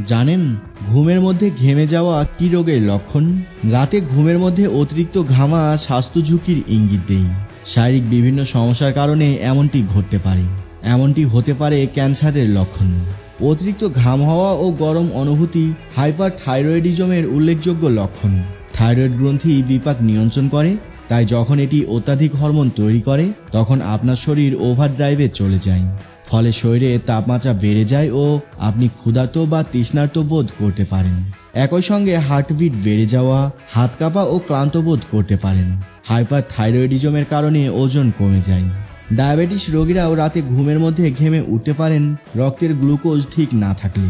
জানেন ঘুমের মধ্যে ঘেমে যাওয়া কি রোগের লক্ষণ? রাতে ঘুমের মধ্যে অতিরিক্ত ঘামা স্বাস্থ্য ঝুঁকির ইঙ্গিত দেয়। শারীরিক বিভিন্ন সমস্যার কারণে এমনটি ঘটতে পারে। এমনটি হতে পারে ক্যান্সারের লক্ষণ। অতিরিক্ত ঘাম হওয়া ও গরম অনুভূতি হাইপারথাইরয়েডিজমের উল্লেখযোগ্য লক্ষণ। থাইরয়েড গ্রন্থি বিপাক নিয়ন্ত্রণ করে, তাই যখন এটি অত্যাধিক হরমোন তৈরি করে তখন আপনার শরীর ওভারড্রাইভে চলে যায়। ফলে শরীরে তাপমাত্রা বেড়ে যায় ও আপনি ক্ষুধার্ত বা তৃষ্ণার্ত বোধ করতে পারেন। একই সঙ্গে হার্টবিট বেড়ে যাওয়া, হাত কাঁপা ও ক্লান্ত বোধ করতে পারেন। হাইপারথাইরয়েডিজমের কারণে ওজন কমে যায়। ডায়াবেটিস রোগীরাও রাতে ঘুমের মধ্যে ঘেমে উঠতে পারেন রক্তের গ্লুকোজ ঠিক না থাকলে।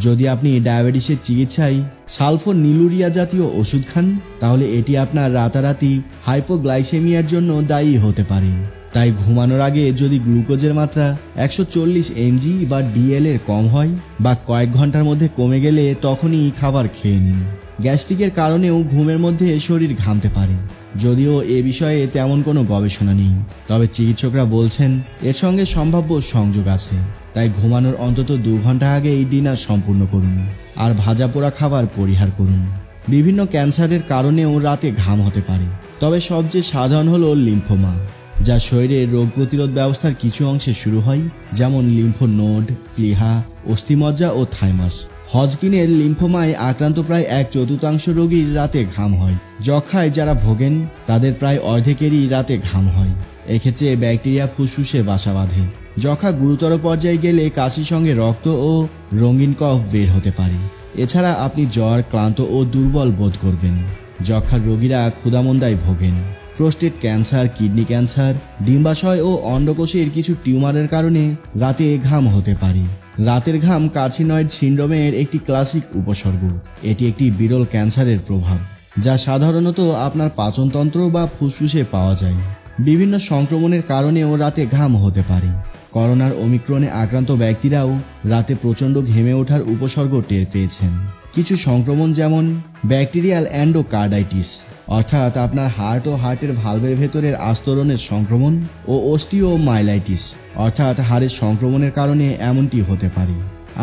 যদি আপনি ডায়াবেটিসের চিকিৎসায় সালফোনিলুরিয়া জাতীয় ওষুধ খান তাহলে এটি আপনার রাতারাতি হাইপোগ্লাইসেমিয়ার জন্য দায়ী হতে পারে। তাই ঘুমানোর আগে যদি গ্লুকোজের মাত্রা 140 mg বা DL এর কম হয় বা কয়েক ঘন্টার মধ্যে কমে গেলে তখনই খাবার খেয়ে নিন। গ্যাস্ট্রিকের কারণেও ঘুমের মধ্যে শরীর ঘামতে পারে। যদিও এ বিষয়ে তেমন কোনো গবেষণা নেই, তবে চিকিৎসকরা বলছেন এর সঙ্গে সম্ভাব্য সংযোগ আছে। তাই ঘুমানোর অন্তত 2 ঘন্টা আগেই ডিনার সম্পূর্ণ করুন আর ভাজা পোড়া খাবার পরিহার করুন। বিভিন্ন ক্যান্সারের কারণেও রাতে ঘাম হতে পারে, তবে সবচেয়ে সাধারণ হলো লিম্ফোমা, যা শরীরের রোগ প্রতিরোধ ব্যবস্থার কিছু অংশে শুরু হয়, যেমন লিম্ফোনোড, প্লিহা, অস্থিমজ্জা ও থাইমাস। হজকিনের লিম্ফোমায় আক্রান্ত প্রায় 1/4 রোগীর রাতে ঘাম হয়। যক্ষ্মায় যারা ভোগেন তাদের প্রায় অর্ধেকেরই রাতে ঘাম হয়। এক্ষেত্রে ব্যাকটেরিয়া ফুসফুসে বাসা বাঁধে। যক্ষ্মা গুরুতর পর্যায়ে গেলে কাশির সঙ্গে রক্ত ও রঙিন কফ বের হতে পারে। এছাড়া আপনি জ্বর, ক্লান্ত ও দুর্বল বোধ করবেন। যক্ষ্মার রোগীরা ক্ষুধামন্দায় ভোগেন। প্রোস্টেট ক্যান্সার, কিডনি ক্যান্সার, ডিম্বাশয় ও অন্ডকোষের কিছু টিউমারের কারণে রাতে ঘাম হতে পারে। রাতের ঘাম কার্সিনয়েড সিন্ড্রোমের একটি ক্লাসিক উপসর্গ। এটি একটি বিরল ক্যান্সারের প্রভাব, যা সাধারণত আপনার পাচনতন্ত্র বা ফুসফুসে পাওয়া যায়। বিভিন্ন সংক্রমণের কারণেও রাতে ঘাম হতে পারে। করোনার ওমিক্রনে আক্রান্ত ব্যক্তিরাও রাতে প্রচণ্ড ঘেমে ওঠার উপসর্গ টের পেয়েছেন। কিছু সংক্রমণ যেমন ব্যাকটেরিয়াল এন্ডোকার্ডাইটিস, অর্থাৎ আপনার হার্ট ও হার্টের ভালভের ভেতরের আস্তরণের সংক্রমণ, ও অস্টিওমাইলাইটিস, অর্থাৎ হাড়ের সংক্রমণের কারণে এমনটি হতে পারে।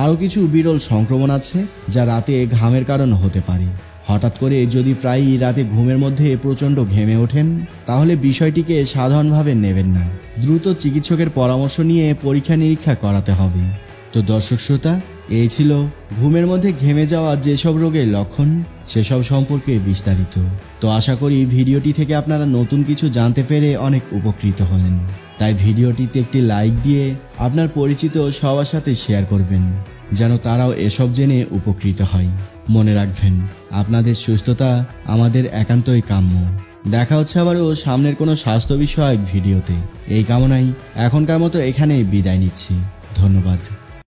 আরও কিছু বিরল সংক্রমণ আছে যা রাতে ঘামের কারণ হতে পারে। হঠাৎ করে যদি প্রায়ই রাতে ঘুমের মধ্যে প্রচণ্ড ঘেমে ওঠেন তাহলে বিষয়টিকে সাধারণভাবে নেবেন না। দ্রুত চিকিৎসকের পরামর্শ নিয়ে পরীক্ষা নিরীক্ষা করাতে হবে। তো দর্শক শ্রোতা, এই ছিল ঘুমের মধ্যে ঘেমে যাওয়া যেসব রোগের লক্ষণ সেসব সম্পর্কে বিস্তারিত। তো আশা করি ভিডিওটি থেকে আপনারা নতুন কিছু জানতে পেরে অনেক উপকৃত হলেন। তাই ভিডিওটিতে একটি লাইক দিয়ে আপনার পরিচিত সবার সাথে শেয়ার করবেন, যেন তারাও এসব জেনে উপকৃত হয়। মনে রাখবেন, আপনাদের সুস্থতা আমাদের একান্তই কাম্য। দেখা হচ্ছে আবারও সামনের কোনো স্বাস্থ্য বিষয়ক ভিডিওতে। এই কামনায় এখনকার মতো এখানেই বিদায় নিচ্ছি। ধন্যবাদ।